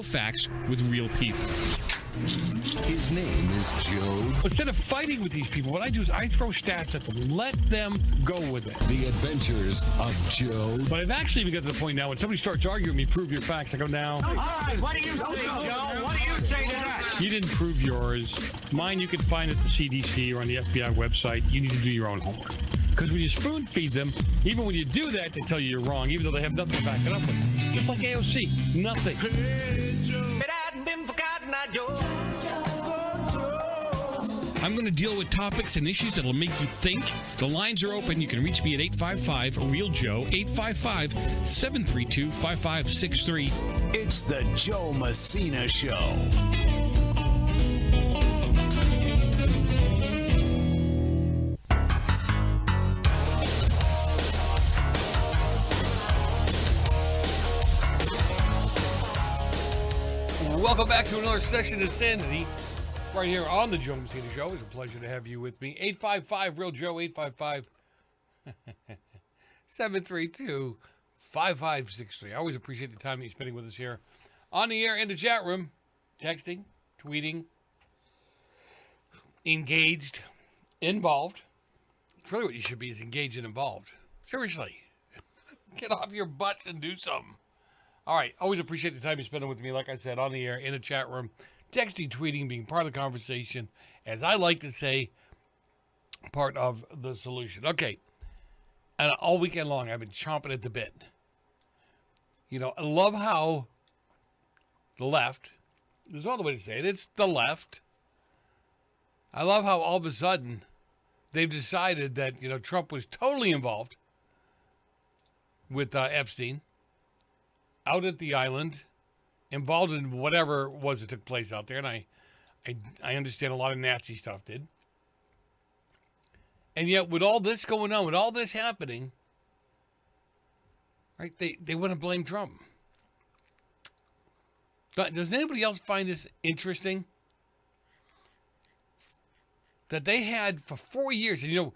real facts with real people. His name is Joe. Instead of fighting with these people, what I do is I throw stats at them. Let them go with it. The Adventures of Joe. But I've actually even got to the point now when somebody starts arguing with me, prove your facts, I go, now. All right, what do you say, Joe? What do you say to that? You didn't prove yours. Mine you can find at the CDC or on the FBI website. You need to do your own homework. Because when you spoon feed them, even when you do that, they tell you you're wrong, even though they have nothing to back it up with. Just like AOC, nothing. It hadn't been forgotten, Joe. I'm going to deal with topics and issues that will make you think. The lines are open. You can reach me at 855-REAL-JOE, 855-732-5563. It's the Joe Messina Show. Welcome back to another session of Insanity right here on the Joe Messina Show. It's a pleasure to have you with me. 855-REAL-JOE, 855-732-5563. I always appreciate the time that you're spending with us here on the air, in the chat room, texting, tweeting, engaged, involved. It's really what you should be, is engaged and involved. Seriously. Get off your butts and do something. All right. Always appreciate the time you're spending with me, like I said, on the air, in the chat room, texting, tweeting, being part of the conversation, as I like to say, part of the solution. Okay. And all weekend long, I've been chomping at the bit. You know, I love how the left, there's no other way to say it, it's the left. I love how all of a sudden they've decided that, you know, Trump was totally involved with Epstein out at the island, involved in whatever it was that took place out there. And I understand a lot of nasty stuff did. And yet with all this going on, with all this happening, right, they want to blame Trump. Does anybody else find this interesting? That they had for 4 years, and you know,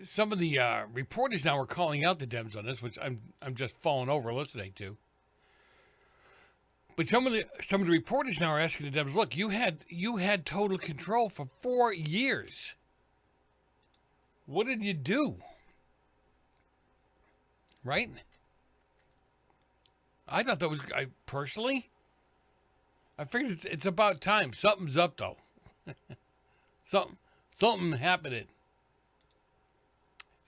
some of the reporters now are calling out the Dems on this, which I'm just falling over listening to. But some of the reporters now are asking the Dems, look, you had total control for 4 years. What did you do? Right? I thought that was, personally, I figured it's about time. Something's up, though. Something happening.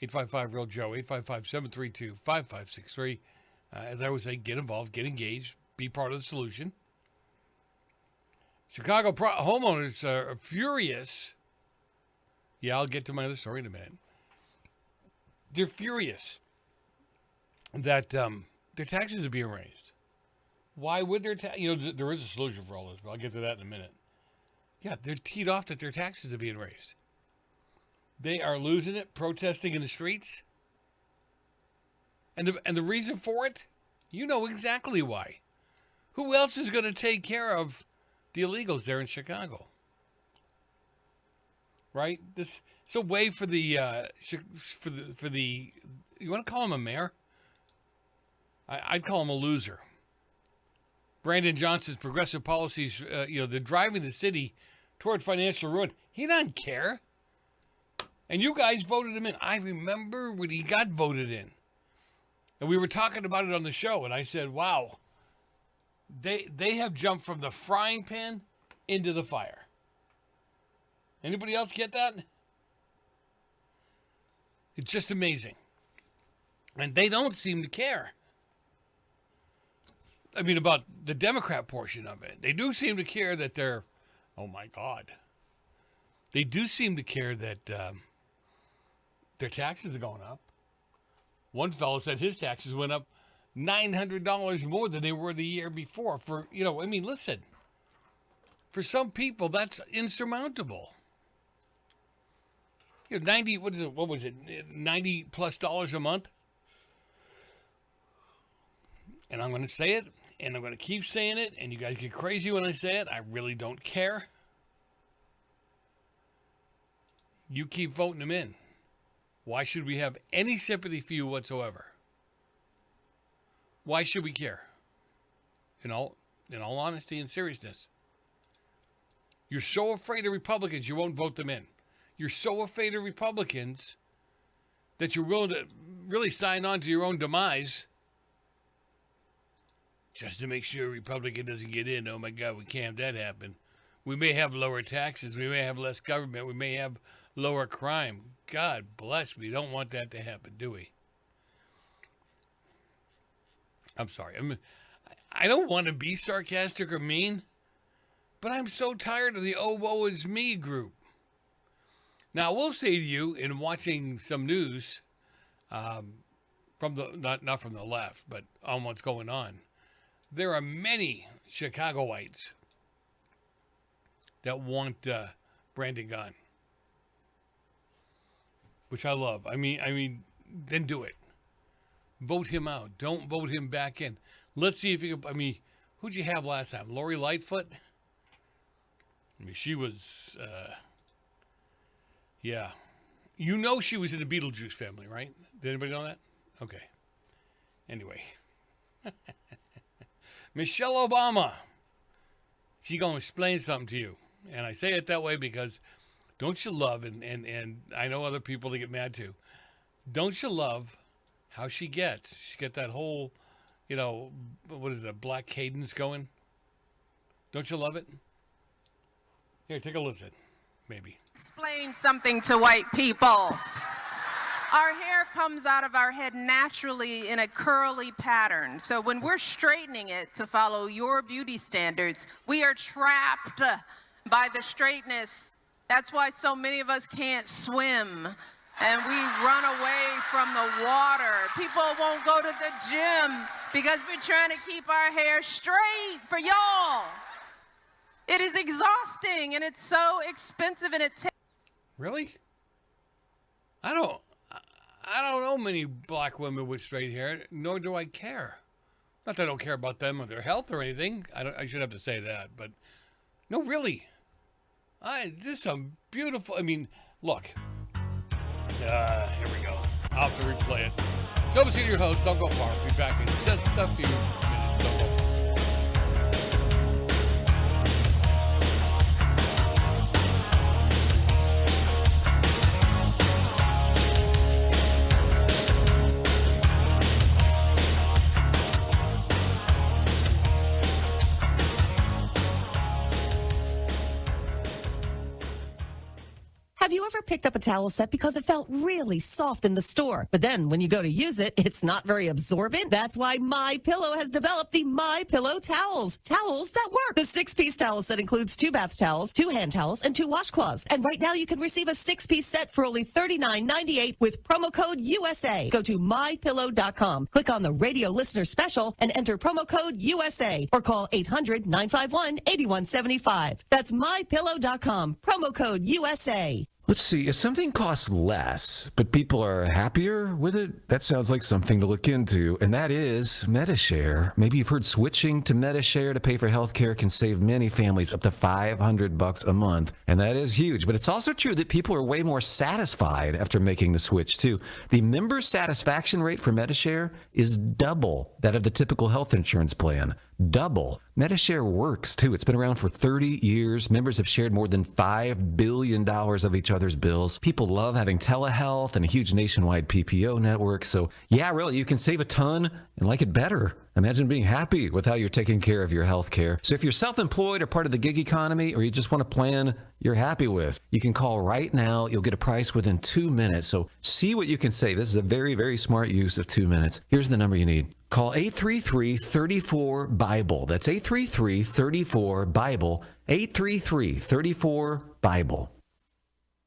855-REAL-JOE, 855-732-5563. As I always say, get involved, get engaged, be part of the solution. Chicago homeowners are furious. Yeah, I'll get to my other story in a minute. They're furious that their taxes are being raised. Why would their there is a solution for all this, but I'll get to that in a minute. Yeah, they're teed off that their taxes are being raised. They are losing it, protesting in the streets. And the reason for it, you know exactly why. Who else is going to take care of the illegals there in Chicago? Right? It's a way for the you want to call him a mayor? I'd call him a loser. Brandon Johnson's progressive policies, they're driving the city toward financial ruin. He doesn't care. And you guys voted him in. I remember when he got voted in. And we were talking about it on the show. And I said, wow, they have jumped from the frying pan into the fire. Anybody else get that? It's just amazing. And they don't seem to care. I mean, about the Democrat portion of it. They do seem to care that they're, oh my God. They do seem to care that their taxes are going up. One fellow said his taxes went up $900 more than they were the year before. Listen, for some people, that's insurmountable. 90, what was it, $90+ a month? And I'm going to say it, and I'm going to keep saying it, and you guys get crazy when I say it. I really don't care. You keep voting them in. Why should we have any sympathy for you whatsoever? Why should we care? in all honesty and seriousness. You're so afraid of Republicans, you won't vote them in. You're so afraid of Republicans that you're willing to really sign on to your own demise just to make sure a Republican doesn't get in. Oh, my God, we can't have that happen. We may have lower taxes. We may have less government. We may have lower crime. God bless. We don't want that to happen, do we? I'm sorry. I don't want to be sarcastic or mean, but I'm so tired of the "oh, woe is me" group. Now, I will say to you, in watching some news from the not from the left, but on what's going on, there are many Chicagoites that want Brandon gone, which I love. I mean, then do it. Vote him out. Don't vote him back in. Let's see if you can. I mean, who'd you have last time? Lori Lightfoot? I mean, she was, yeah. You know she was in the Beetlejuice family, right? Did anybody know that? Okay. Anyway. Michelle Obama. She's going to explain something to you. And I say it that way because don't you love, and I know other people that get mad too, don't you love how she gets? She get that whole, what is it, black cadence going? Don't you love it? Here, take a listen, maybe. Explain something to white people. Our hair comes out of our head naturally in a curly pattern. So when we're straightening it to follow your beauty standards, we are trapped by the straightness. That's why so many of us can't swim and we run away from the water. People won't go to the gym because we're trying to keep our hair straight for y'all. It is exhausting and it's so expensive and it takes. Really? I don't know many black women with straight hair, nor do I care. Not that I don't care about them or their health or anything. I should have to say that, but no, really. This is some beautiful, look. Here we go. I'll have to replay it. Joe Messina, your host. Don't go far. Be back in just a few minutes. Don't go far. Have you ever picked up a towel set because it felt really soft in the store, but then when you go to use it, it's not very absorbent? That's why MyPillow has developed the MyPillow towels. Towels that work. The 6-piece towel set includes 2 bath towels, 2 hand towels, and 2 washcloths. And right now you can receive a 6-piece set for only $39.98 with promo code USA. Go to MyPillow.com, click on the radio listener special, and enter promo code USA, or call 800-951-8175. That's MyPillow.com, promo code USA. Let's see, if something costs less, but people are happier with it, that sounds like something to look into, and that is MediShare. Maybe you've heard switching to MediShare to pay for healthcare can save many families up to $500 a month, and that is huge. But it's also true that people are way more satisfied after making the switch, too. The member satisfaction rate for MediShare is double that of the typical health insurance plan. Double. MediShare works, too. It's been around for 30 years. Members have shared more than $5 billion of each other's bills. People love having telehealth and a huge nationwide PPO network. So, yeah, really, you can save a ton and like it better. Imagine being happy with how you're taking care of your health care. So if you're self-employed or part of the gig economy, or you just want a plan you're happy with, you can call right now. You'll get a price within 2 minutes. So see what you can save. This is a very, very smart use of 2 minutes. Here's the number you need. Call 833-34-BIBLE. That's 833-34-BIBLE. 833-34-BIBLE.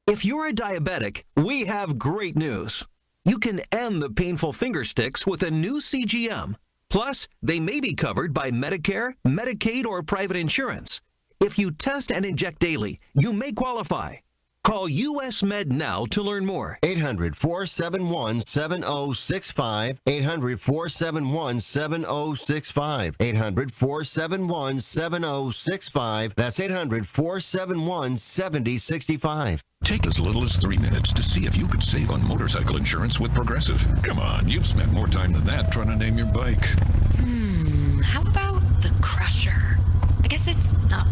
If you're a diabetic, we have great news. You can end the painful finger sticks with a new CGM. Plus, they may be covered by Medicare, Medicaid, or private insurance. If you test and inject daily, you may qualify. Call US Med now to learn more. 800-471-7065. 800-471-7065. 800-471-7065. That's 800-471-7065. Take as little as 3 minutes to see if you could save on motorcycle insurance with Progressive. Come on, you've spent more time than that trying to name your bike. How about the Crusher?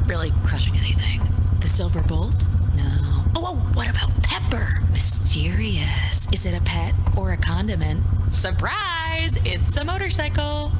really crushing anything. The silver bolt? No. Oh, what about pepper? Mysterious. Is it a pet or a condiment? Surprise! It's a motorcycle.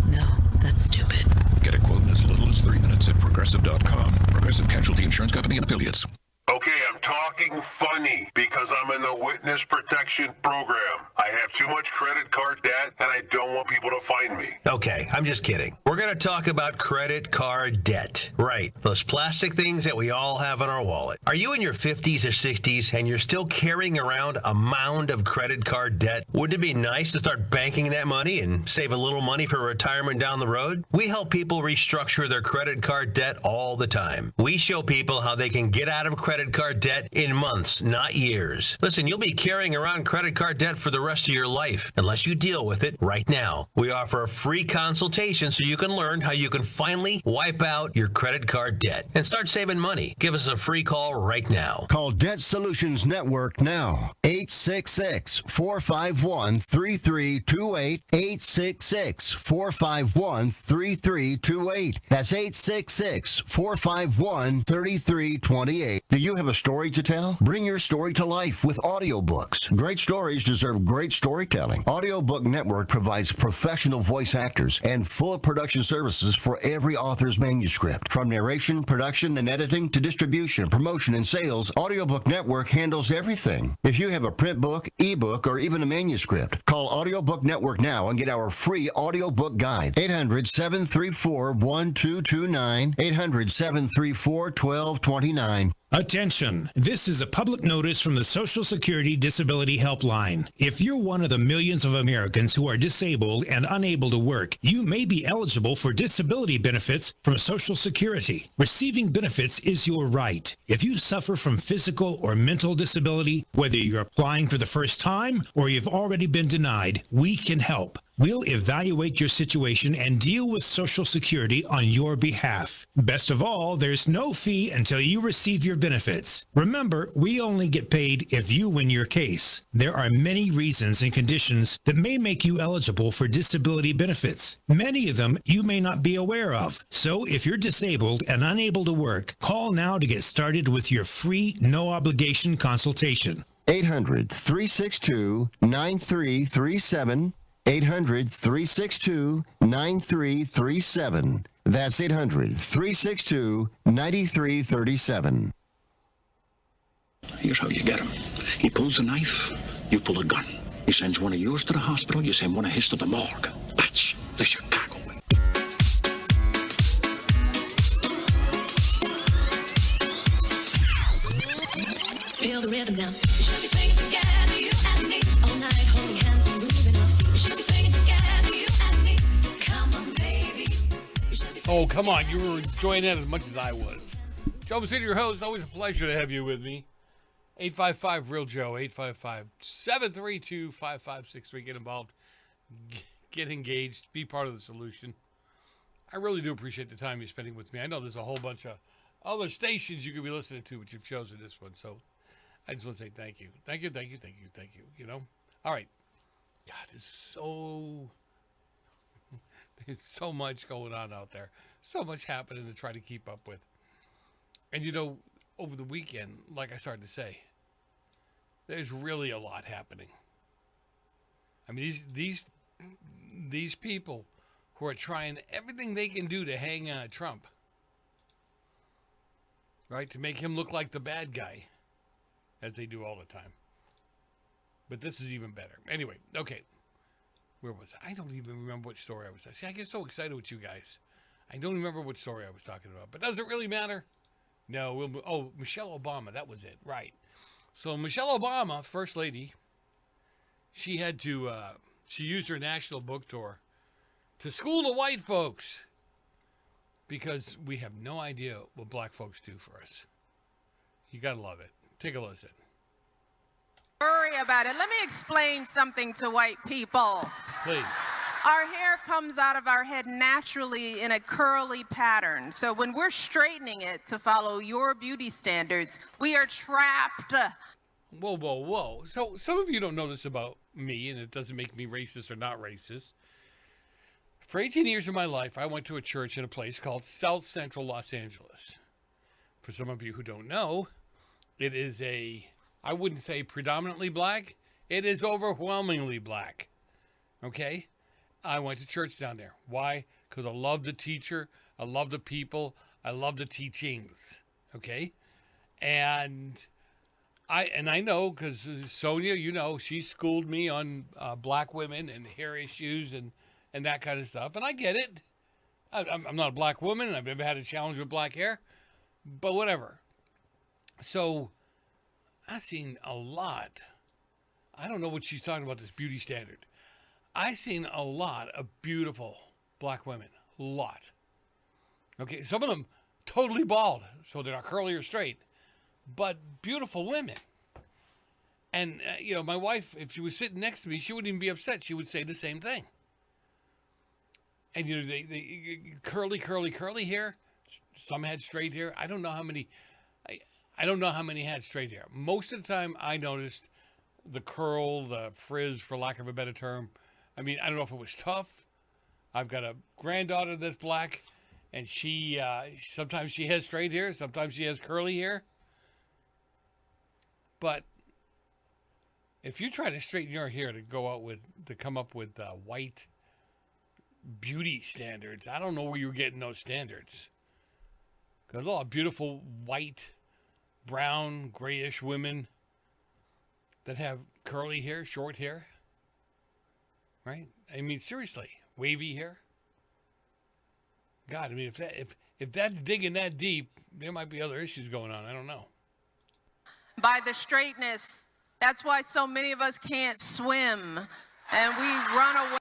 No, that's stupid. Get a quote in as little as 3 minutes at Progressive.com. Progressive Casualty Insurance Company and Affiliates. Okay, I'm talking funny because I'm in the witness protection program. I have too much credit card debt and I don't want people to find me. Okay, I'm just kidding. We're going to talk about credit card debt. Right, those plastic things that we all have in our wallet. Are you in your 50s or 60s and you're still carrying around a mound of credit card debt? Wouldn't it be nice to start banking that money and save a little money for retirement down the road? We help people restructure their credit card debt all the time. We show people how they can get out of credit card debt in months, not years. Listen, you'll be carrying around credit card debt for the rest of your life unless you deal with it right now. We offer a free consultation so you can learn how you can finally wipe out your credit card debt and start saving money. Give us a free call right now. Call Debt Solutions Network now. 866-451-3328. 866-451-3328. That's 866-451-3328. Do you have a story to tell? Bring your story to life with audiobooks. Great stories deserve great storytelling. Audiobook Network provides professional voice actors and full production services for every author's manuscript. From narration, production, and editing to distribution, promotion, and sales, Audiobook Network handles everything. If you have a print book, ebook, or even a manuscript, call Audiobook Network now and get our free audiobook guide. 800-734-1229. 800-734-1229. Attention! This is a public notice from the Social Security Disability Helpline. If you're one of the millions of Americans who are disabled and unable to work, you may be eligible for disability benefits from Social Security. Receiving benefits is your right. If you suffer from physical or mental disability, whether you're applying for the first time or you've already been denied, we can help. We'll evaluate your situation and deal with Social Security on your behalf. Best of all, there's no fee until you receive your benefits. Remember, we only get paid if you win your case. There are many reasons and conditions that may make you eligible for disability benefits. Many of them you may not be aware of. So if you're disabled and unable to work, call now to get started with your free, no-obligation consultation. 800-362-9337. 800-362-9337. That's 800-362-9337. Here's how you get him. He pulls a knife, you pull a gun. He sends one of yours to the hospital, you send one of his to the morgue. That's the Chicago way. Feel the rhythm now. We should be singing together, you and me. All night, holding hands and moving our feet. We should be singing together, you and me. Come on, baby. Oh, come on. You were enjoying that as much as I was. Joe Messina, your host. Always a pleasure to have you with me. 855-REAL-JOE, 855-732-5563. Get involved. Get engaged. Be part of the solution. I really do appreciate the time you're spending with me. I know there's a whole bunch of other stations you could be listening to, but you've chosen this one. So I just want to say thank you. Thank you, thank you, thank you, thank you. You know? All right. God, there's so much going on out there. So much happening to try to keep up with. And you know, over the weekend, like I started to say, there's really a lot happening. I mean, these people who are trying everything they can do to hang Trump, right, to make him look like the bad guy, as they do all the time. But this is even better. Anyway, okay. Where was I? I don't even remember what story I was. See, I get so excited with you guys. I don't remember what story I was talking about. But does it really matter? No. Michelle Obama. That was it. Right. So Michelle Obama, First Lady, she had to, she used her national book tour to school the white folks because we have no idea what black folks do for us. You got to love it. Take a listen. Worry about it. Let me explain something to white people. Please. Our hair comes out of our head naturally in a curly pattern. So when we're straightening it to follow your beauty standards, we are trapped. Whoa, whoa, whoa. So some of you don't know this about me, and it doesn't make me racist or not racist. For 18 years of my life, I went to a church in a place called South Central Los Angeles. For some of you who don't know, it is I wouldn't say predominantly black. It is overwhelmingly black. Okay? I went to church down there. Why? Because I love the teacher. I love the people. I love the teachings. Okay? And I know, because Sonia, you know, she schooled me on black women and hair issues and that kind of stuff. And I get it. I'm not a black woman. I've never had a challenge with black hair. But whatever. So, I've seen a lot. I don't know what she's talking about, this beauty standard. I've seen a lot of beautiful black women. A lot. Okay, some of them totally bald, so they're not curly or straight. But beautiful women. And, you know, my wife, if she was sitting next to me, she wouldn't even be upset. She would say the same thing. And, you know, they curly hair. Some had straight hair. I don't know how many. I don't know how many had straight hair. Most of the time, I noticed the curl, the frizz, for lack of a better term. I mean, I don't know if it was tough. I've got a granddaughter that's black, and she sometimes she has straight hair, sometimes she has curly hair. But if you try to straighten your hair to come up with white beauty standards, I don't know where you're getting those standards. There's a lot of beautiful white, brown, grayish women that have curly hair, short hair. Right? I mean, seriously, wavy hair. God, I mean, if that's digging that deep, there might be other issues going on. I don't know. By the straightness, that's why so many of us can't swim, and we run away.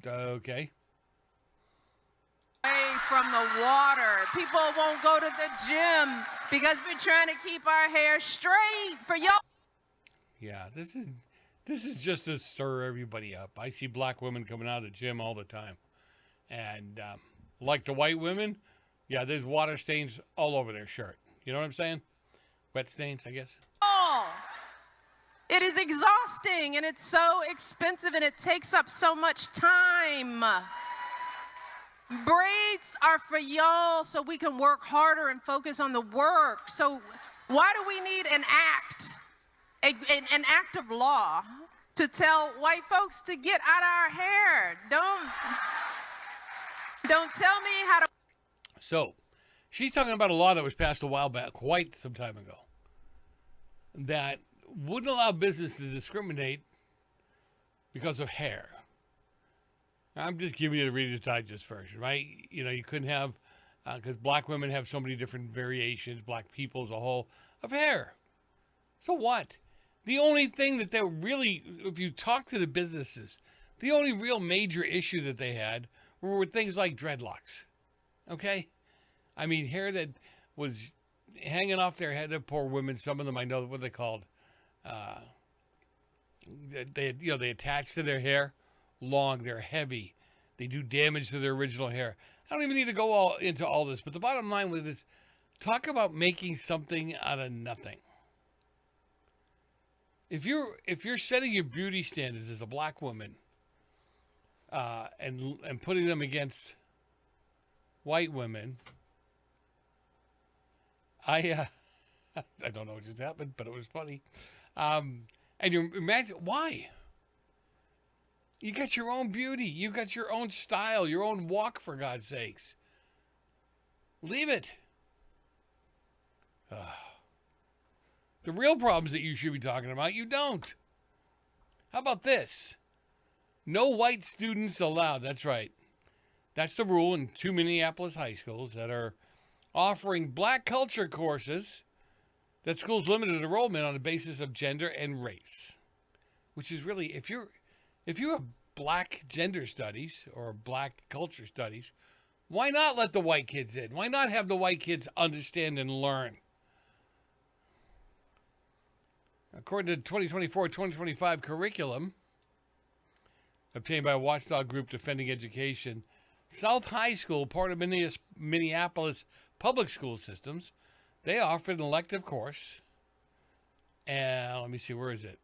Okay. Away from the water. People won't go to the gym because we're trying to keep our hair straight for y'all. Yeah, this is just to stir everybody up. I see black women coming out of the gym all the time. And like the white women, yeah, there's water stains all over their shirt. You know what I'm saying? Wet stains, I guess. Oh, it is exhausting, and it's so expensive, and it takes up so much time. Braids are for y'all so we can work harder and focus on the work. So why do we need an act, an act of law to tell white folks to get out our hair? Don't tell me how to. So she's talking about a law that was passed a while back, quite some time ago, that wouldn't allow business to discriminate because of hair. I'm just giving you the Reader's Digest version, right? You know, you couldn't have, because black women have so many different variations, black people as a whole, of hair. So what? The only thing that they're really, if you talk to the businesses, the only real major issue that they had were with things like dreadlocks. Okay? I mean, hair that was hanging off their head of poor women. Some of them, I know what they called. They attach to their hair. Long, they're heavy, they do damage to their original hair. I don't even need to go into all this, but the bottom line with this, talk about making something out of nothing. If you're setting your beauty standards as a black woman, and putting them against white women, I don't know what just happened, but it was funny. And you imagine why. You got your own beauty. You got your own style, your own walk, for God's sakes. Leave it. The real problems that you should be talking about, you don't. How about this? No white students allowed. That's right. That's the rule in 2 Minneapolis high schools that are offering black culture courses that schools limited enrollment on the basis of gender and race. Which is really, if you have black gender studies or black culture studies, why not let the white kids in? Why not have the white kids understand and learn? According to 2024-2025 curriculum obtained by a watchdog group defending education, South High School, part of Minneapolis public school systems, they offered an elective course. And let me see, where is it?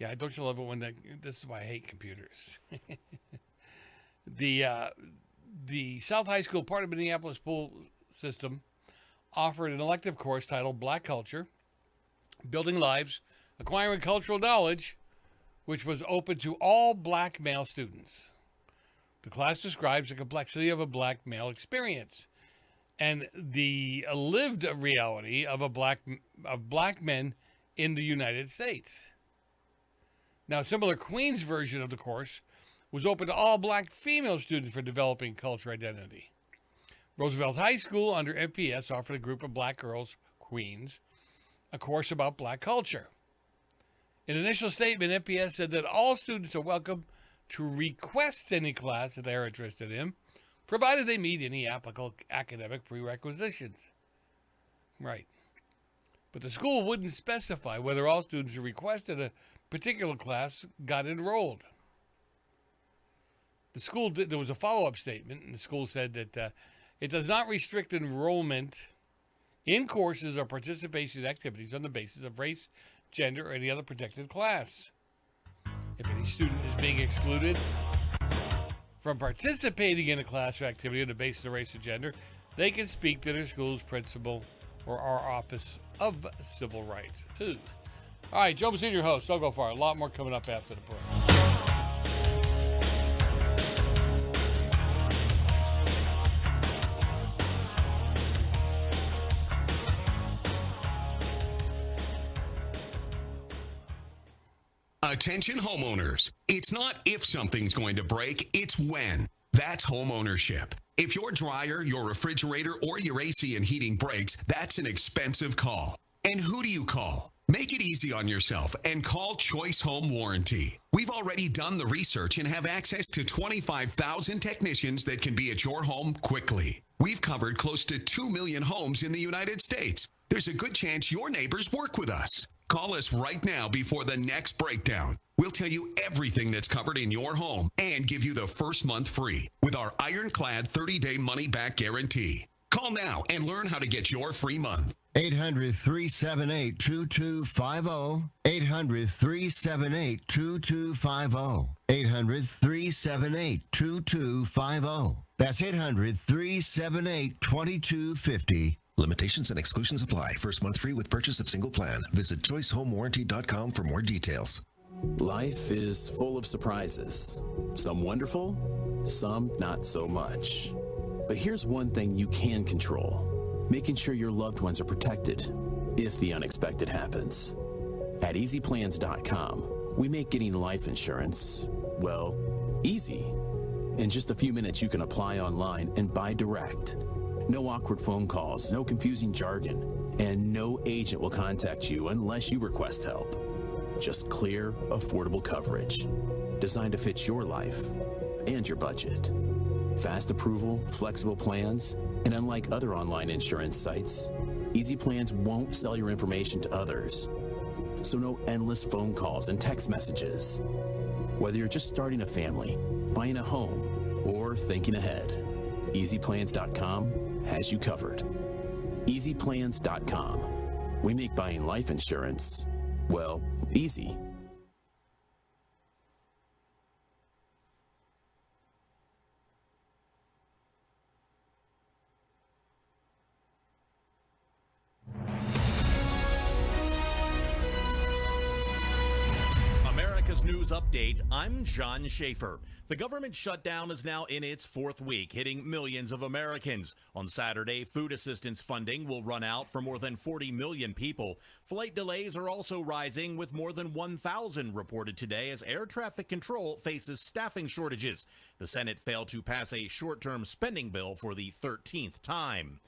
Yeah, don't you love it when this is why I hate computers. The South High School part of Minneapolis school system offered an elective course titled Black Culture, Building Lives, Acquiring Cultural Knowledge, which was open to all black male students. The class describes the complexity of a black male experience and the lived reality of black men in the United States. Now, a similar Queens version of the course was open to all black female students for developing culture identity. Roosevelt High School under FPS offered a group of black girls, Queens, a course about black culture. In an initial statement, FPS said that all students are welcome to request any class that they are interested in, provided they meet any applicable academic prerequisites. Right. But the school wouldn't specify whether all students who requested a particular class got enrolled. The school there was a follow-up statement, and the school said that it does not restrict enrollment in courses or participation in activities on the basis of race, gender, or any other protected class. If any student is being excluded from participating in a class or activity on the basis of race or gender, they can speak to their school's principal or our Office of Civil Rights. Ooh. All right, Joe Messina, your host. Don't go far. A lot more coming up after the break. Attention homeowners. It's not if something's going to break, it's when. That's homeownership. If your dryer, your refrigerator, or your AC and heating breaks, that's an expensive call. And who do you call? Make it easy on yourself and call Choice Home Warranty. We've already done the research and have access to 25,000 technicians that can be at your home quickly. We've covered close to 2 million homes in the United States. There's a good chance your neighbors work with us. Call us right now before the next breakdown. We'll tell you everything that's covered in your home and give you the first month free with our ironclad 30-day money-back guarantee. Call now and learn how to get your free month. 800-378-2250. 800-378-2250. 800-378-2250. That's 800-378-2250. Limitations and exclusions apply. First month free with purchase of single plan. Visit choicehomewarranty.com for more details. Life is full of surprises. Some wonderful, some not so much. But here's one thing you can control: making sure your loved ones are protected if the unexpected happens. At easyplans.com, we make getting life insurance, well, easy. In just a few minutes, you can apply online and buy direct. No awkward phone calls, no confusing jargon, and no agent will contact you unless you request help. Just clear, affordable coverage, designed to fit your life and your budget. Fast approval, flexible plans, and unlike other online insurance sites, Easy Plans won't sell your information to others. So no endless phone calls and text messages. Whether you're just starting a family, buying a home, or thinking ahead, EasyPlans.com has you covered. EasyPlans.com. We make buying life insurance, well, easy. America's News Update, I'm John Schaefer. The government shutdown is now in its fourth week, hitting millions of Americans. On Saturday, food assistance funding will run out for more than 40 million people. Flight delays are also rising, with more than 1,000 reported today as air traffic control faces staffing shortages. The Senate failed to pass a short-term spending bill for the 13th time.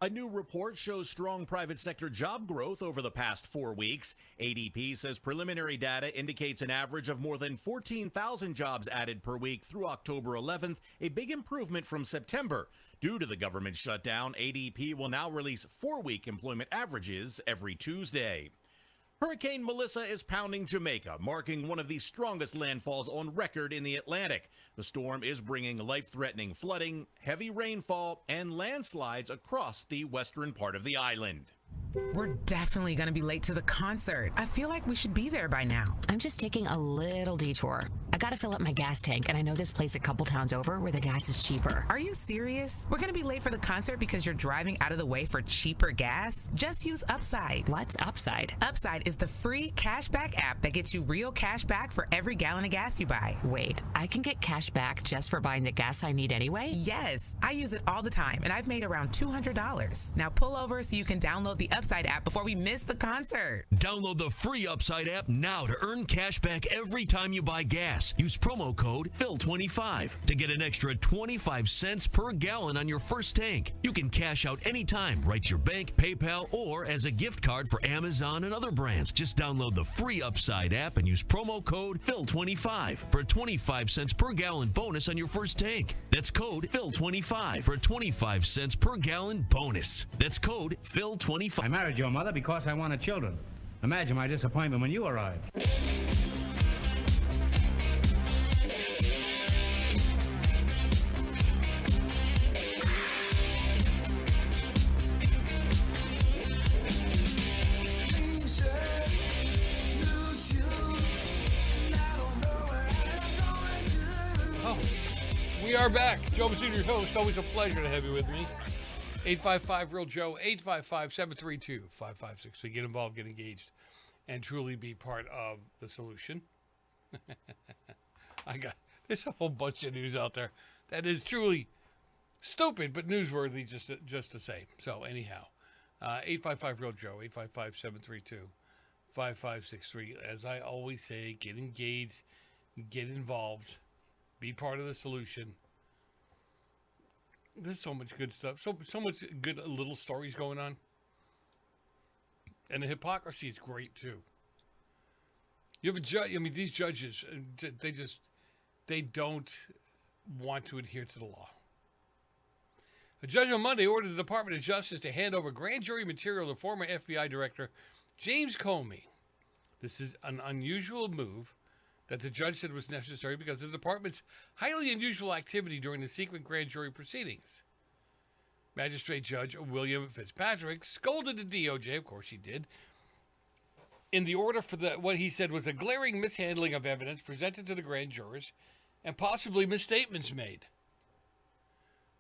A new report shows strong private sector job growth over the past 4 weeks. ADP says preliminary data indicates an average of more than 14,000 jobs added per week through October 11th, a big improvement from September. Due to the government shutdown, ADP will now release 4-week employment averages every Tuesday. Hurricane Melissa is pounding Jamaica, marking one of the strongest landfalls on record in the Atlantic. The storm is bringing life-threatening flooding, heavy rainfall, and landslides across the western part of the island. We're definitely going to be late to the concert. I feel like we should be there by now. I'm just taking a little detour. I gotta fill up my gas tank, and I know this place a couple towns over where the gas is cheaper. Are you serious? We're going to be late for the concert because you're driving out of the way for cheaper gas? Just use Upside. What's Upside? Upside is the free cashback app that gets you real cash back for every gallon of gas you buy. Wait, I can get cash back just for buying the gas I need anyway? Yes, I use it all the time, and I've made around $200. Now pull over so you can download the Upside app before we miss the concert. Download the free Upside app now to earn cash back every time you buy gas. Use promo code PHIL25 to get an extra 25 cents per gallon on your first tank. You can cash out anytime right to your bank, PayPal, or as a gift card for Amazon and other brands. Just download the free Upside app and use promo code PHIL25 for a 25 cents per gallon bonus on your first tank. That's code PHIL25 for a 25 cents per gallon bonus. That's code PHIL25. I married your mother because I wanted children. Imagine my disappointment when you arrived. We are back. Joe Messina, your host. Always a pleasure to have you with me. 855-REAL-JOE, 855-732-5563. So get involved, get engaged, and truly be part of the solution. There's a whole bunch of news out there that is truly stupid, but newsworthy just to say. So anyhow, 855-REAL-JOE, 855-732-5563. As I always say, get engaged, get involved, be part of the solution. There's so much good stuff, so much good little stories going on, and the hypocrisy is great too. You have a judge. I mean, these judges, they don't want to adhere to the law. A judge on Monday ordered the Department of Justice to hand over grand jury material to former FBI Director James Comey. This is an unusual move that the judge said was necessary because of the department's highly unusual activity during the secret grand jury proceedings. Magistrate Judge William Fitzpatrick scolded the DOJ, of course he did, in the order for what he said was a glaring mishandling of evidence presented to the grand jurors and possibly misstatements made.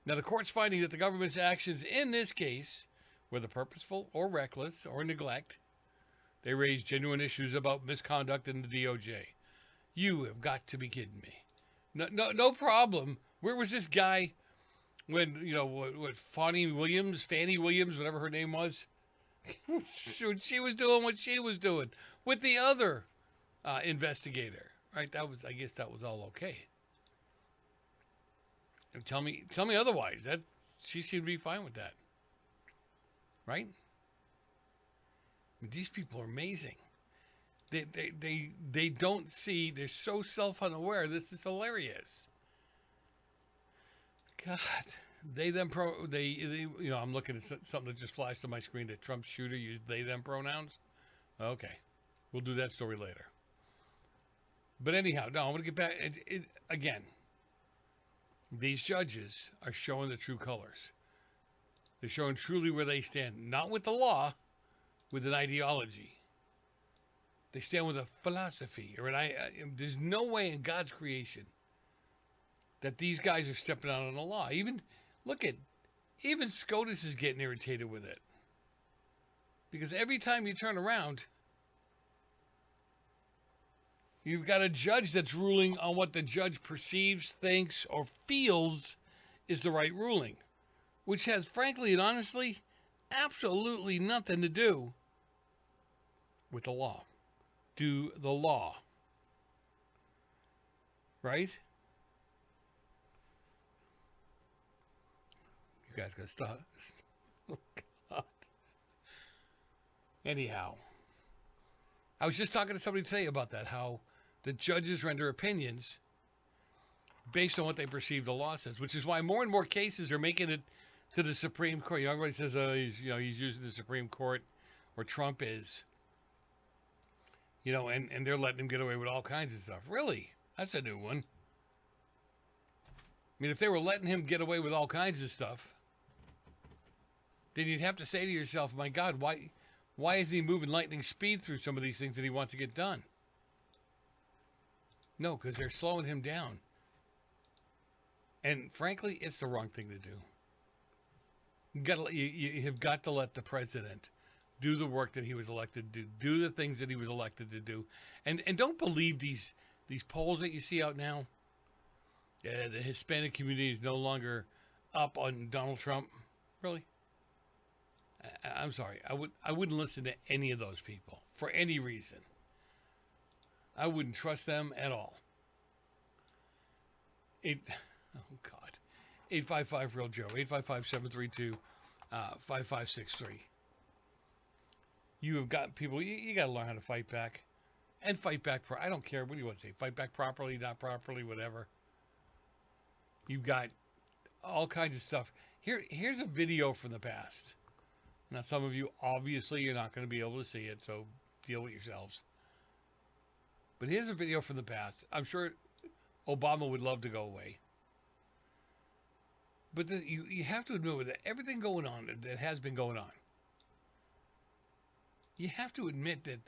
Now, the court's finding that the government's actions in this case, whether purposeful or reckless or neglect, they raise genuine issues about misconduct in the DOJ. You have got to be kidding me. No problem. Where was this guy when, what Fannie Williams, whatever her name was, she was doing what she was doing with the other investigator, right? I guess that was all okay. And tell me otherwise. That she seemed to be fine with that, right? I mean, these people are amazing. They don't see. They're so self-unaware. This is hilarious. God, I'm looking at something that just flashed on my screen that Trump's shooter used they them pronouns. Okay, we'll do that story later. But anyhow, no, I'm going to get back again. These judges are showing the true colors. They're showing truly where they stand, not with the law, with an ideology. They stand with a philosophy, or there's no way in God's creation that these guys are stepping out on the law. Even SCOTUS is getting irritated with it. Because every time you turn around, you've got a judge that's ruling on what the judge perceives, thinks, or feels is the right ruling, which has, frankly and honestly, absolutely nothing to do with the law. Do the law. Right? You guys gotta stop. Oh, God. Anyhow, I was just talking to somebody today about that, how the judges render opinions based on what they perceive the law says, which is why more and more cases are making it to the Supreme Court. Everybody says, he's using the Supreme Court, or Trump is. And they're letting him get away with all kinds of stuff. Really? That's a new one. I mean, if they were letting him get away with all kinds of stuff, then you'd have to say to yourself, my God, Why isn't he moving lightning speed through some of these things that he wants to get done? No, because they're slowing him down. And frankly, it's the wrong thing to do. You have got to let the president do the work that he was elected to do the things that he was elected to do. And don't believe these polls that you see out now. The Hispanic community is no longer up on Donald Trump. Really? I'm sorry. I wouldn't listen to any of those people for any reason. I wouldn't trust them at all. Oh God. 855 Real Joe. 855-732-5563. You have got people. You got to learn how to fight back, and fight back. I don't care what do you want to say. Fight back properly, not properly, whatever. You've got all kinds of stuff. Here's a video from the past. Now, some of you, obviously, you're not going to be able to see it, so deal with yourselves. But here's a video from the past. I'm sure Obama would love to go away. But you have to admit, with everything going on that has been going on, you have to admit that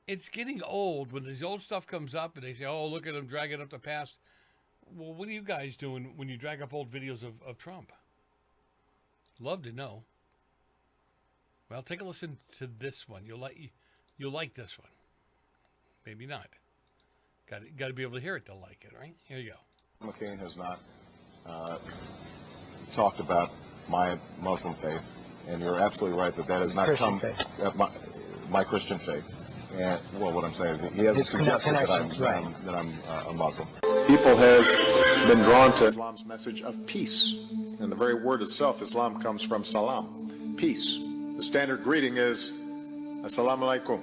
it's getting old when this old stuff comes up and they say, oh, look at them dragging up the past. Well, what are you guys doing when you drag up old videos of Trump? Love to know. Well, take a listen to this one. You'll like this one. Maybe not. Got to be able to hear it to like it, right? Here you go. McCain has not talked about my Muslim faith, and you're absolutely right that has not come my Christian faith. And well, what I'm saying is he hasn't suggested that I'm a Muslim. People have been drawn to Islam's message of peace, and the very word itself, Islam, comes from salam, peace. The standard greeting is assalamu alaikum,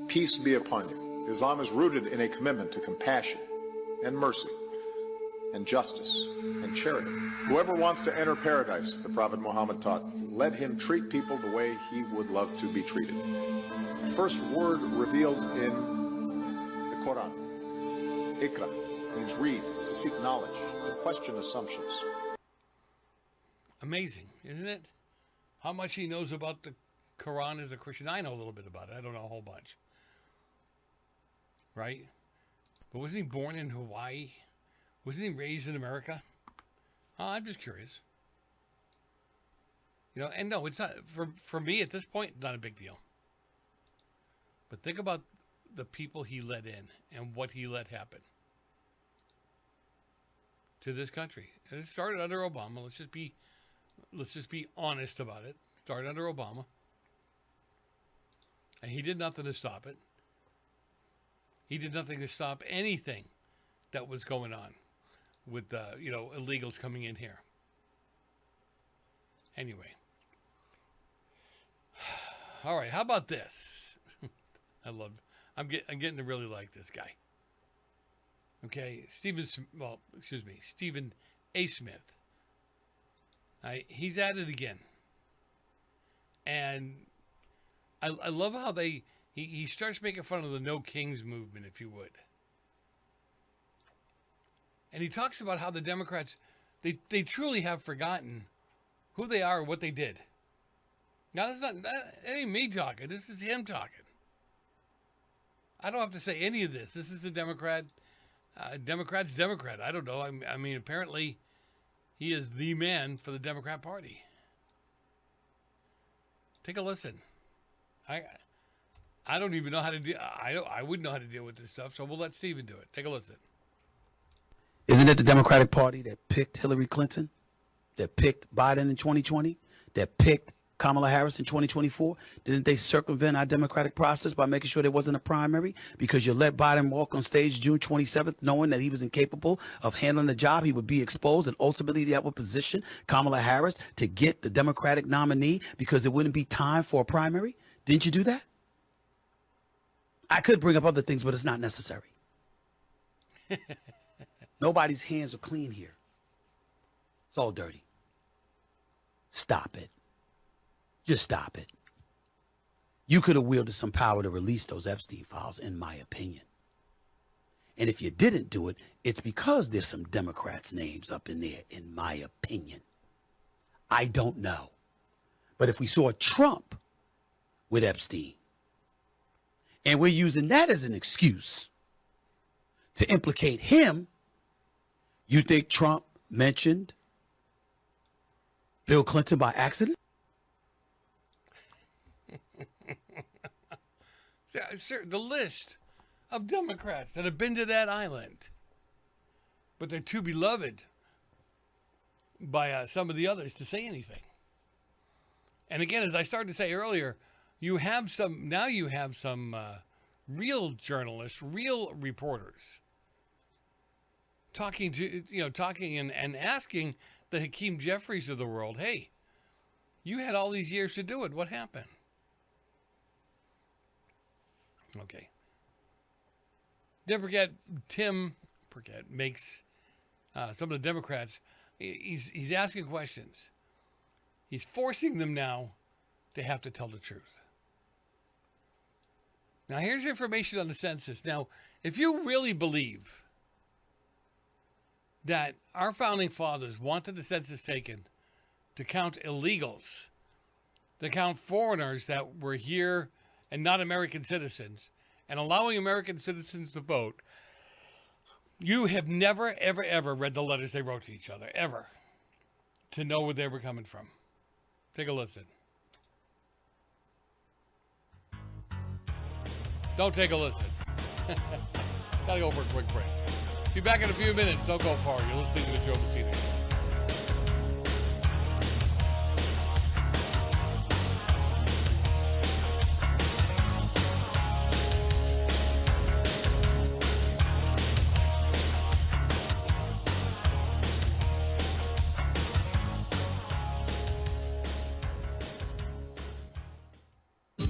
peace be upon you. Islam is rooted in a commitment to compassion and mercy and justice and charity. Whoever wants to enter paradise, the Prophet Muhammad taught, let him treat people the way he would love to be treated. First word revealed in the Quran, Ikra, means read, to seek knowledge, to question assumptions. Amazing, isn't it? How much he knows about the Quran as a Christian. I know a little bit about it. I don't know a whole bunch. Right? But wasn't he born in Hawaii? Wasn't he raised in America? I'm just curious. You know, and no, it's not, for me at this point, not a big deal. But think about the people he let in and what he let happen to this country. And it started under Obama. Let's just be honest about it. Started under Obama. And he did nothing to stop it. He did nothing to stop anything that was going on with illegals coming in here. Anyway. All right, how about this? I'm getting to really like this guy. Okay, Stephen A. Smith. He's at it again. And I love how he starts making fun of the No Kings movement, if you would. And he talks about how the Democrats, they truly have forgotten who they are and what they did. Now, that ain't me talking. This is him talking. I don't have to say any of this. This is the Democrat's Democrat. I don't know. I mean, apparently, he is the man for the Democrat Party. Take a listen. I don't even know how to deal. I wouldn't know how to deal with this stuff. So we'll let Steven do it. Take a listen. Isn't it the Democratic Party that picked Hillary Clinton, that picked Biden in 2020, that picked Kamala Harris in 2024? Didn't they circumvent our democratic process by making sure there wasn't a primary? Because you let Biden walk on stage June 27th knowing that he was incapable of handling the job, he would be exposed, and ultimately that would position Kamala Harris to get the Democratic nominee because there wouldn't be time for a primary? Didn't you do that? I could bring up other things, but it's not necessary. Nobody's hands are clean here. It's all dirty. Stop it. Just stop it. You could have wielded some power to release those Epstein files, in my opinion. And if you didn't do it, it's because there's some Democrats' names up in there, in my opinion. I don't know. But if we saw Trump with Epstein. And we're using that as an excuse to implicate him. You think Trump mentioned Bill Clinton by accident? Sir, the list of Democrats that have been to that island, but they're too beloved by some of the others to say anything. And again, as I started to say earlier, you have some real journalists, real reporters talking and asking the Hakeem Jeffries of the world, hey, you had all these years to do it. What happened? Okay. Tim Burkett makes some of the Democrats, he's asking questions. He's forcing them now to have to tell the truth. Now, here's information on the census. Now, if you really believe that our founding fathers wanted the census taken to count illegals, to count foreigners that were here and not American citizens, and allowing American citizens to vote, you have never, ever, ever read the letters they wrote to each other, ever, to know where they were coming from. Take a listen. Don't take a listen. Gotta go for a quick break. Be back in a few minutes. Don't go far. You're listening to the Joe Messina Show.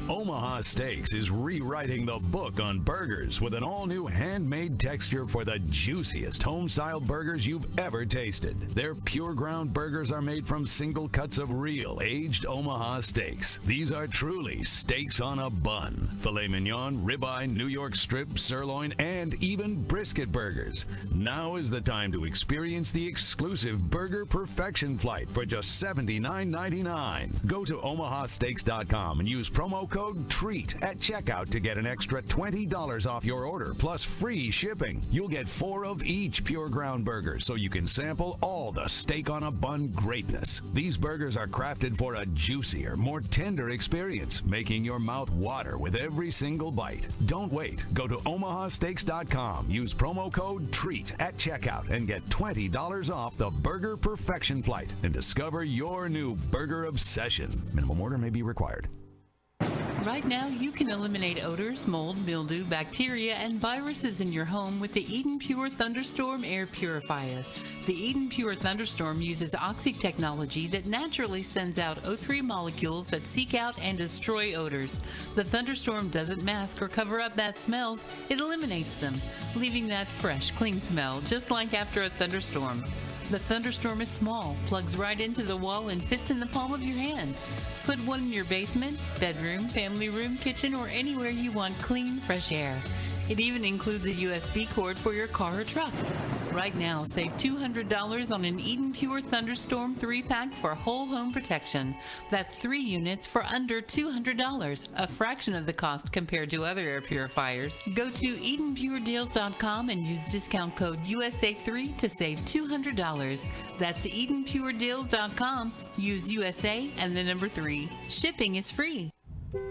Omaha Steaks is rewriting the book on burgers with an all-new handmade texture for the juiciest home-style burgers you've ever tasted. Their pure ground burgers are made from single cuts of real aged Omaha steaks. These are truly steaks on a bun. Filet mignon, ribeye, New York strip, sirloin, and even brisket burgers. Now is the time to experience the exclusive Burger Perfection Flight for just $79.99. Go to omahasteaks.com and use promo code TREAT at checkout to get an extra $20 off your order plus free shipping. You'll get 4 of each pure ground burger so you can sample all the steak on a bun greatness. These burgers are crafted for a juicier, more tender experience, making your mouth water with every single bite. Don't wait. Go to omahasteaks.com. Use promo code TREAT at checkout and get $20 off the Burger Perfection Flight and discover your new burger obsession. Minimum order may be required. Right now, you can eliminate odors, mold, mildew, bacteria, and viruses in your home with the Eden Pure Thunderstorm Air Purifier. The Eden Pure Thunderstorm uses Oxy technology that naturally sends out O3 molecules that seek out and destroy odors. The Thunderstorm doesn't mask or cover up bad smells, it eliminates them, leaving that fresh, clean smell, just like after a thunderstorm. The Thunderstorm is small, plugs right into the wall, and fits in the palm of your hand. Put one in your basement, bedroom, family room, kitchen, or anywhere you want clean, fresh air. It even includes a USB cord for your car or truck. Right now, save $200 on an Eden Pure Thunderstorm 3-pack for whole home protection. That's 3 units for under $200, a fraction of the cost compared to other air purifiers. Go to EdenPureDeals.com and use discount code USA3 to save $200. That's EdenPureDeals.com. Use USA and the number 3. Shipping is free.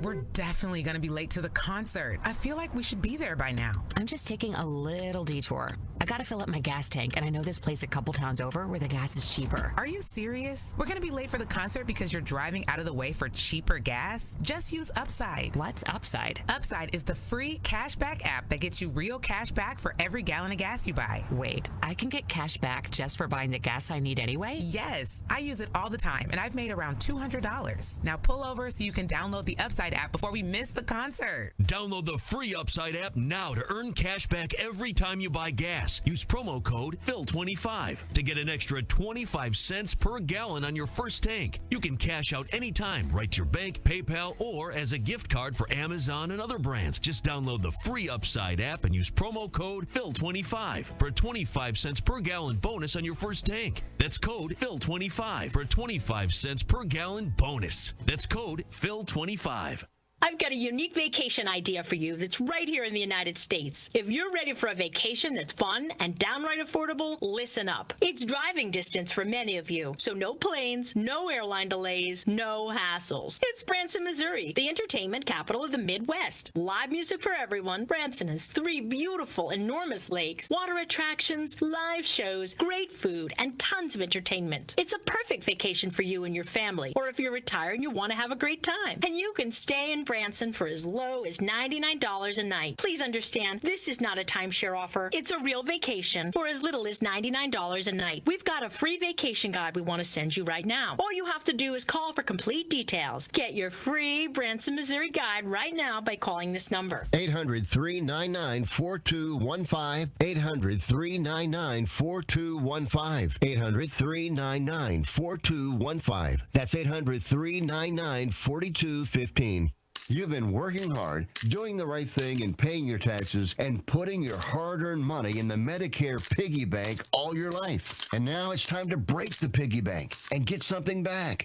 We're definitely going to be late to the concert. I feel like we should be there by now. I'm just taking a little detour. I gotta fill up my gas tank, and I know this place a couple towns over where the gas is cheaper. Are you serious? We're gonna be late for the concert because you're driving out of the way for cheaper gas? Just use Upside. What's Upside? Upside is the free cashback app that gets you real cash back for every gallon of gas you buy. Wait, I can get cash back just for buying the gas I need anyway? Yes, I use it all the time, and I've made around $200. Now pull over so you can download the Upside app before we miss the concert. Download the free Upside app now to earn cash back every time you buy gas. Use promo code PHIL25 to get an extra 25 cents per gallon on your first tank. You can cash out anytime, right to your bank, PayPal, or as a gift card for Amazon and other brands. Just download the free Upside app and use promo code PHIL25 for a 25 cents per gallon bonus on your first tank. That's code PHIL25 for a 25 cents per gallon bonus. That's code PHIL25. I've got a unique vacation idea for you that's right here in the United States. If you're ready for a vacation that's fun and downright affordable, listen up. It's driving distance for many of you, so no planes, no airline delays, no hassles. It's Branson, Missouri, the entertainment capital of the Midwest. Live music for everyone. Branson has 3 beautiful, enormous lakes, water attractions, live shows, great food, and tons of entertainment. It's a perfect vacation for you and your family, or if you're retired and you want to have a great time. And you can stay in Branson for as low as $99 a night. Please understand, this is not a timeshare offer. It's a real vacation for as little as $99 a night. We've got a free vacation guide we want to send you right now. All you have to do is call for complete details. Get your free Branson, Missouri guide right now by calling this number. 800-399-4215. 800-399-4215. 800-399-4215. That's 800-399-4215. You've been working hard, doing the right thing and paying your taxes and putting your hard-earned money in the Medicare piggy bank all your life. And now it's time to break the piggy bank and get something back.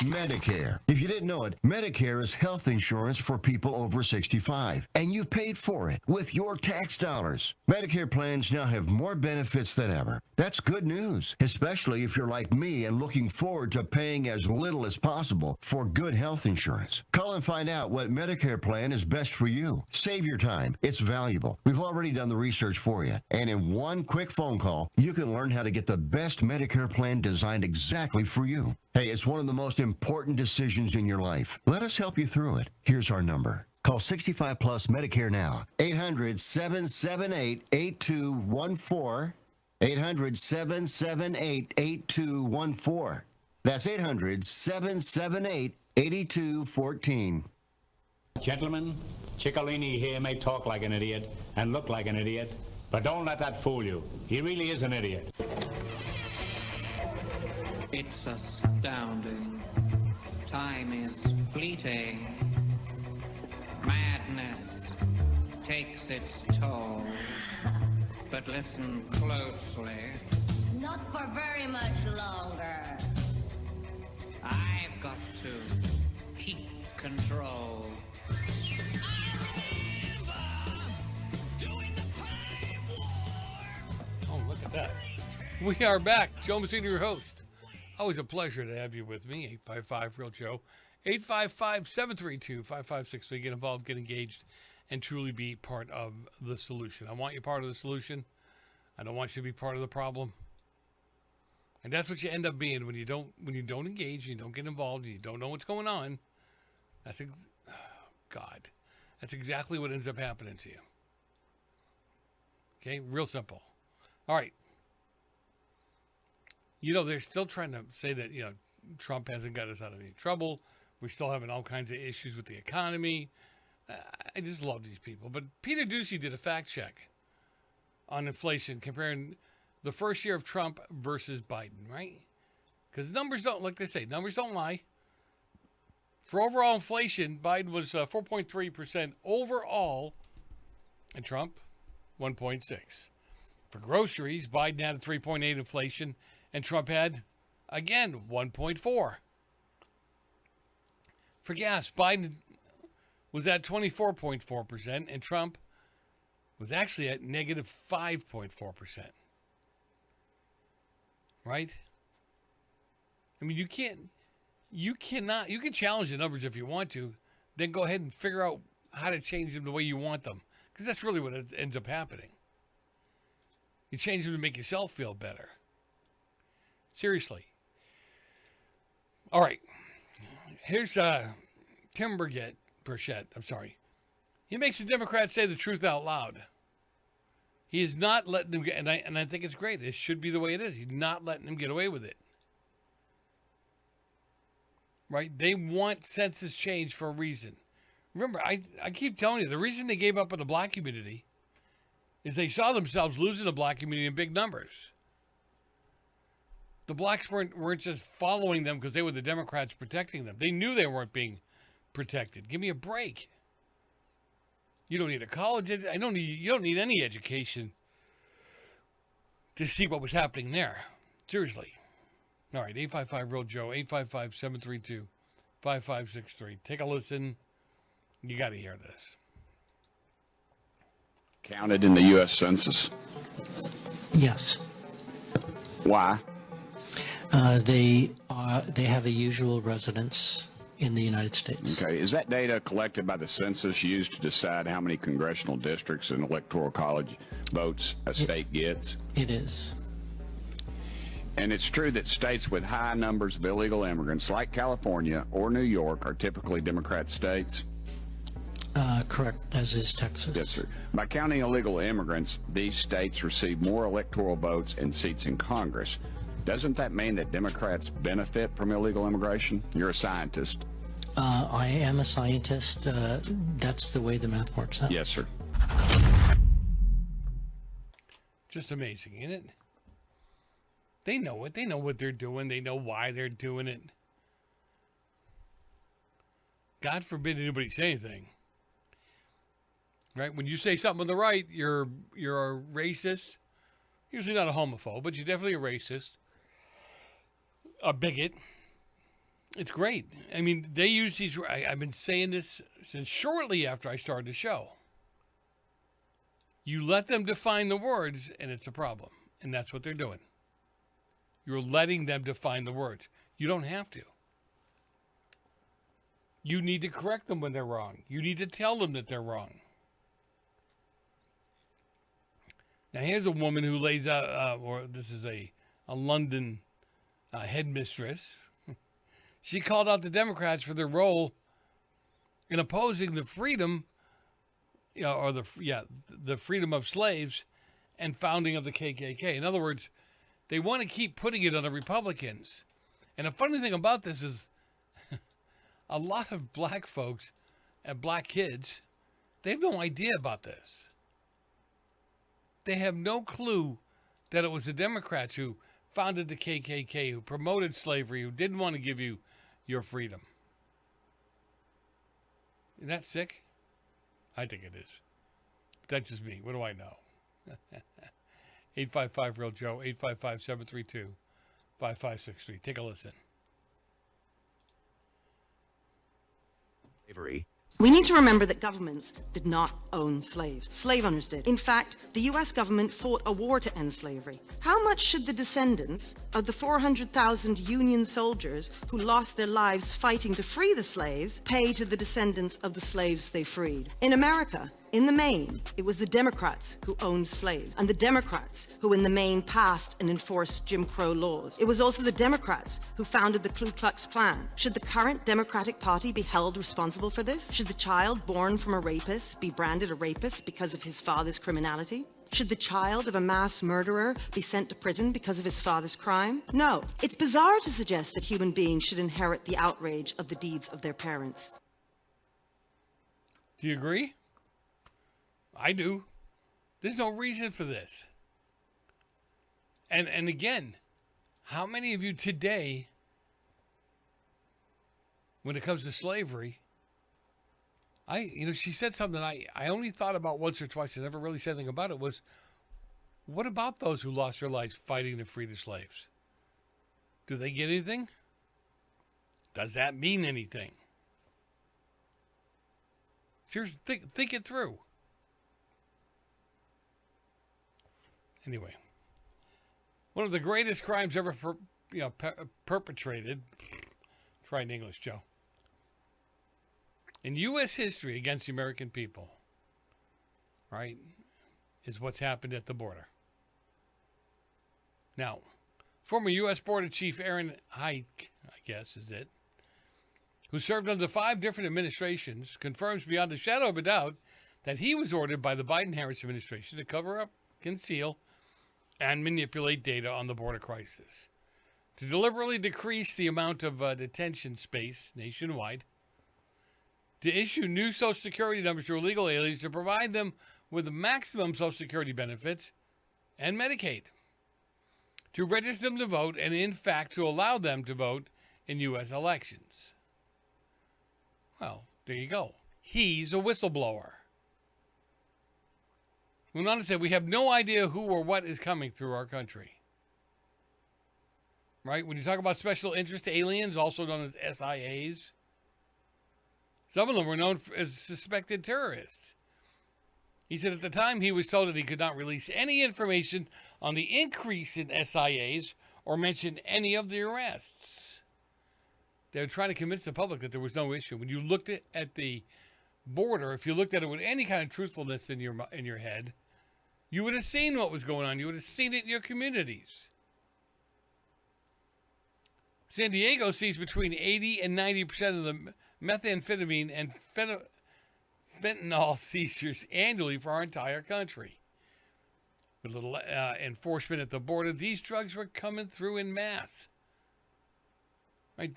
Medicare. If you didn't know it, Medicare is health insurance for people over 65. And you've paid for it with your tax dollars. Medicare plans now have more benefits than ever. That's good news, especially if you're like me and looking forward to paying as little as possible for good health insurance. Call and find out what Medicare plan is best for you. Save your time. It's valuable. We've already done the research for you. And in one quick phone call, you can learn how to get the best Medicare plan designed exactly for you. Hey, it's one of the most important decisions in your life. Let us help you through it. Here's our number. Call 65 Plus Medicare now. 800-778-8214. 800-778-8214. That's 800-778-8214. Gentlemen, Ciccolini here may talk like an idiot and look like an idiot, but don't let that fool you. He really is an idiot. It's astounding. Time is fleeting. Madness takes its toll. But listen closely. Not for very much longer. I've got to keep control. Oh, look at that. We are back. Joe Messina, your host. Always a pleasure to have you with me. 855-REAL-JOE. 855-732-5563. Get involved, get engaged, and truly be part of the solution. I want you part of the solution. I don't want you to be part of the problem. And that's what you end up being when you don't engage, you don't get involved, and you don't know what's going on. God. That's exactly what ends up happening to you. Okay? Real simple. All right. They're still trying to say that, Trump hasn't got us out of any trouble. We're still having all kinds of issues with the economy. I just love these people. But Peter Doocy did a fact check on inflation, comparing the first year of Trump versus Biden, right? Because numbers don't, like they say, numbers don't lie. For overall inflation, Biden was 4.3% overall, and Trump, 1.6%. For groceries, Biden had a 3.8% inflation, and Trump had, again, 1.4%. For gas, Biden was at 24.4%, and Trump was actually at negative 5.4%. Right? I mean, you can challenge the numbers if you want to, then go ahead and figure out how to change them the way you want them. Because that's really what ends up happening. You change them to make yourself feel better. Seriously. All right. Here's Tim Burchett. I'm sorry. He makes the Democrats say the truth out loud. He is not letting them get, and I think it's great. It should be the way it is. He's not letting them get away with it. Right? They want census change for a reason. Remember, I keep telling you, the reason they gave up on the black community is they saw themselves losing the black community in big numbers. The blacks weren't just following them because they were the Democrats protecting them. They knew they weren't being protected. Give me a break. You don't need a college. You don't need any education to see what was happening there. Seriously. All right, 855-REAL-JOE, 855-732-5563. Take a listen. You got to hear this. Counted in the U.S. Census? Yes. Why? They have a usual residence in the United States. Okay. Is that data collected by the census used to decide how many congressional districts and electoral college votes a state gets? It is. And it's true that states with high numbers of illegal immigrants, like California or New York, are typically Democrat states? Correct, as is Texas. Yes, sir. By counting illegal immigrants, these states receive more electoral votes and seats in Congress. Doesn't that mean that Democrats benefit from illegal immigration? You're a scientist. I am a scientist. That's the way the math works out. Yes, sir. Just amazing, isn't it? They know it. They know what they're doing. They know why they're doing it. God forbid anybody say anything. Right? When you say something on the right, you're a racist. Usually not a homophobe, but you're definitely a racist. A bigot. It's great. I mean, they use these. I've been saying this since shortly after I started the show. You let them define the words, and it's a problem. And that's what they're doing. You're letting them define the words. You don't have to. You need to correct them when they're wrong. You need to tell them that they're wrong. Now, here's a woman who lays out, or this is a London headmistress. She called out the Democrats for their role in opposing the freedom, the freedom of slaves and founding of the KKK. In other words, they want to keep putting it on the Republicans. And the funny thing about this is a lot of black folks and black kids, they have no idea about this. They have no clue that it was the Democrats who founded the KKK, who promoted slavery, who didn't want to give you your freedom. Isn't that sick? I think it is. But that's just me. What do I know? 855-REAL-JOE, 855-732-5563. Take a listen. Slavery. We need to remember that governments did not own slaves. Slave owners did. In fact, the U.S. government fought a war to end slavery. How much should the descendants of the 400,000 Union soldiers who lost their lives fighting to free the slaves pay to the descendants of the slaves they freed? In America, in the main, it was the Democrats who owned slaves, and the Democrats who in the main passed and enforced Jim Crow laws. It was also the Democrats who founded the Ku Klux Klan. Should the current Democratic Party be held responsible for this? Should the child born from a rapist be branded a rapist because of his father's criminality? Should the child of a mass murderer be sent to prison because of his father's crime? No. It's bizarre to suggest that human beings should inherit the outrage of the deeds of their parents. Do you agree? I do. There's no reason for this. And again, how many of you today, when it comes to slavery, she said something I only thought about once or twice and never really said anything about it, was, what about those who lost their lives fighting to free the slaves? Do they get anything? Does that mean anything? Seriously, think it through. Anyway, one of the greatest crimes ever perpetrated, try in English, Joe, in U.S. history against the American people, right, is what's happened at the border. Now, former U.S. Border Chief Aaron Hike, I guess is it, who served under 5 different administrations, confirms beyond a shadow of a doubt that he was ordered by the Biden-Harris administration to cover up, conceal, and manipulate data on the border crisis, to deliberately decrease the amount of detention space nationwide, to issue new Social Security numbers to illegal aliens, to provide them with maximum Social Security benefits and Medicaid, to register them to vote, and in fact to allow them to vote in U.S. elections. Well, there you go. He's a whistleblower. Went on to say, we have no idea who or what is coming through our country. Right? When you talk about special interest aliens, also known as SIAs, Some of them were known as suspected terrorists. He said at the time he was told that he could not release any information on the increase in SIAs or mention any of the arrests. They were trying to convince the public that there was no issue. When you looked at the border, if you looked at it with any kind of truthfulness in your head, you would have seen what was going on. You would have seen it in your communities. San Diego sees between 80 and 90% of the methamphetamine and fentanyl seizures annually for our entire country. With little enforcement at the border, these drugs were coming through in mass. Right,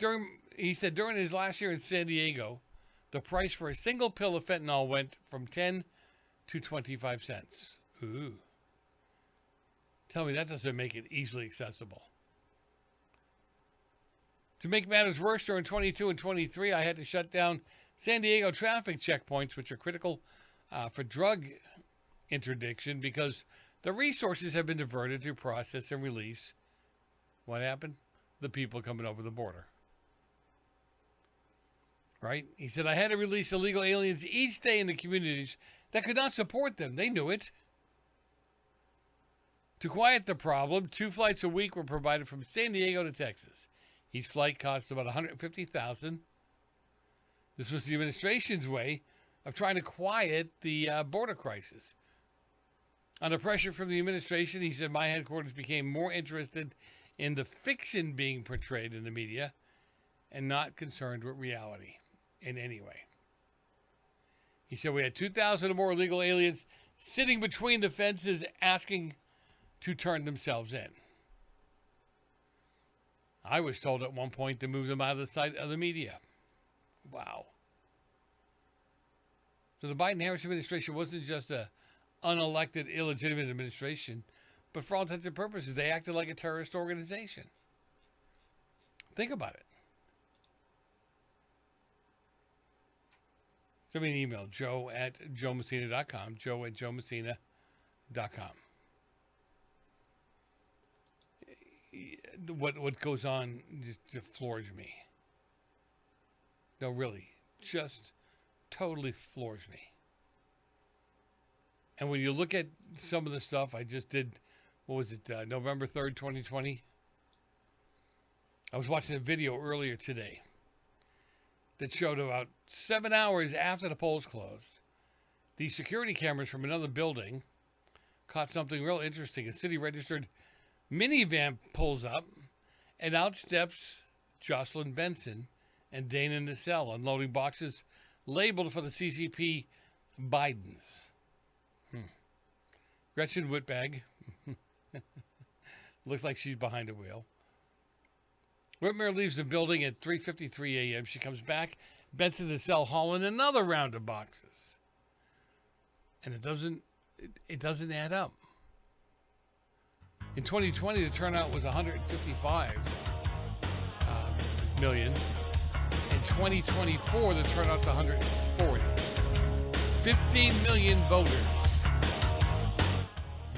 he said during his last year in San Diego, the price for a single pill of fentanyl went from 10 to 25 cents. Ooh. Tell me that doesn't make it easily accessible. To make matters worse, during 22 and 23, I had to shut down San Diego traffic checkpoints, which are critical for drug interdiction, because the resources have been diverted to process and release. What happened? The people coming over the border. Right? He said, I had to release illegal aliens each day in the communities that could not support them. They knew it. To quiet the problem, 2 flights a week were provided from San Diego to Texas. Each flight cost about $150,000. This was the administration's way of trying to quiet the border crisis. Under pressure from the administration, he said, my headquarters became more interested in the fiction being portrayed in the media and not concerned with reality in any way. He said, we had 2,000 or more illegal aliens sitting between the fences asking to turn themselves in. I was told at one point to move them out of the sight of the media. Wow. So the Biden-Harris administration wasn't just a unelected, illegitimate administration, but for all intents and purposes, they acted like a terrorist organization. Think about it. Send me an email, joe@joemessina.com, joe@joemessina.com. What goes on just floors me. No, really, just totally floors me. And when you look at some of the stuff I just did, what was it, November 3rd, 2020? I was watching a video earlier today that showed about 7 hours after the polls closed, the security cameras from another building caught something real interesting. A city-registered minivan pulls up, and out steps Jocelyn Benson and Dana Nacelle, unloading boxes labeled for the CCP Bidens. Gretchen Whitbag looks like she's behind the wheel. Whitmer leaves the building at 3:53 a.m. She comes back. Benson and Nacelle hauling another round of boxes, and it doesn't add up. In 2020, the turnout was 155 million. In 2024, the turnout's 140. 15 million voters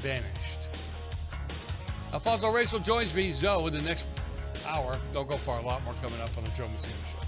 vanished. Alfonso Rachel joins me, Zoe, in the next hour. Don't go far. A lot more coming up on the Joe Messina Show.